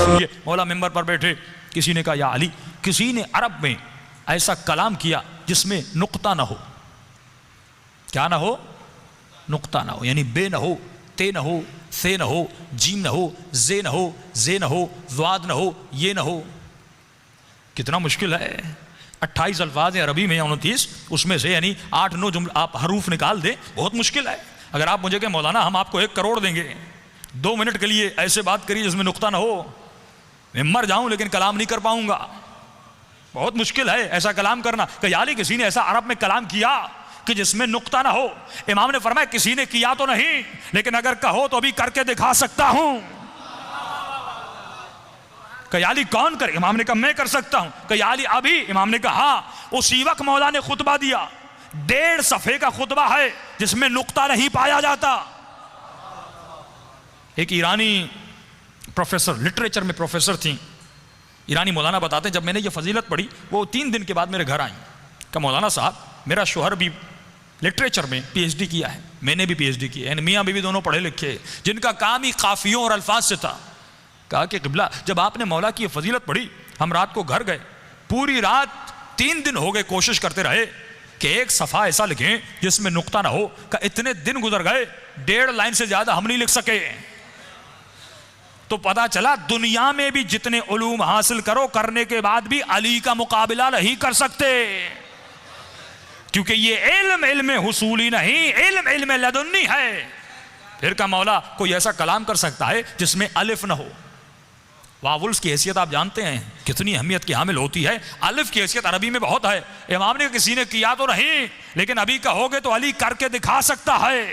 सुनिए, मौला मिंबर पर बैठे, किसी ने कहा या अली, किसी ने अरब में ऐसा कलाम किया जिसमें नुक्ता ना हो। क्या ना हो? नुक्ता ना हो, यानी बे ना हो, ते ना हो, से ना हो, जीम ना हो, जे ना हो, जे ना हो, ज़्वाद ना हो, ये ना हो। कितना मुश्किल है। 28 अल्फाज हैं अरबी में, 29, उसमें से यानी 8-9 जुमले आप हरूफ निकाल दें, बहुत मुश्किल है। अगर आप मुझे कहें मौलाना हम आपको 1 करोड़ देंगे, 2 मिनट के लिए ऐसे बात करिए जिसमें नुक्ता ना हो, मैं मर जाऊं लेकिन कलाम नहीं कर पाऊंगा। बहुत मुश्किल है ऐसा कलाम करना। कयाली किसी ने ऐसा अरब में कलाम किया कि जिसमें नुक्ता ना हो। इमाम ने फरमाया किसी ने किया तो नहीं, लेकिन अगर कहो तो अभी करके दिखा सकता हूं। कयाली कौन करे? इमाम ने कहा मैं कर सकता हूं। कयाली अभी? इमाम ने कहा हाँ। उसी वक्त मौला ने खुतबा दिया, 1.5 सफ़े का खुतबा है जिसमें नुक्ता नहीं पाया जाता। एक ईरानी प्रोफेसर, लिटरेचर में प्रोफेसर थी, ईरानी मौलाना बताते हैं जब मैंने ये फजीलत पढ़ी, वो 3 दिन के बाद मेरे घर आई। कहा मौलाना साहब मेरा शोहर भी लिटरेचर में पीएचडी किया है, मैंने भी पीएचडी की है, मियाँ बीवी दोनों पढ़े लिखे, जिनका काम ही काफियों और अल्फाज से था। कहा कि क़िबला जब आपने मौला की ये फजीलत पढ़ी, हम रात को घर गए, पूरी रात 3 दिन हो गए कोशिश करते रहे कि एक सफ़ा ऐसा लिखें जिसमें नुक्ता ना हो। का इतने दिन गुजर गए, 1.5 लाइन से ज़्यादा हम नहीं लिख सके। तो पता चला दुनिया में भी जितने उलूम हासिल करो, करने के बाद भी अली का मुकाबला नहीं कर सकते, क्योंकि ये इल्म हुसूली नहीं, इल्म लदुन्नी है। फिर का मौला कोई ऐसा कलाम कर सकता है जिसमें अलिफ ना हो। वावुल्स की हैसियत आप जानते हैं कितनी अहमियत की हामिल होती है। अलिफ की हैसियत अरबी में बहुत है। इमाम ने किसी ने किया तो नहीं, लेकिन अभी कहोगे तो अली करके दिखा सकता है।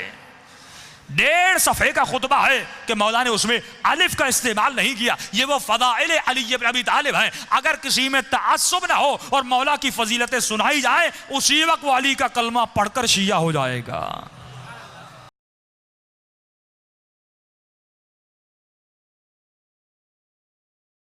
1.5 सफ़े का खुतबा है कि मौला ने उसमें अलिफ का इस्तेमाल नहीं किया। ये वो फ़दाइल अली इब्न अबी तालिब हैं। अगर किसी में तअस्सुब ना हो और मौला की फजीलतें सुनाई जाए, उसी वक्त वो अली का कलमा पढ़कर शिया हो जाएगा।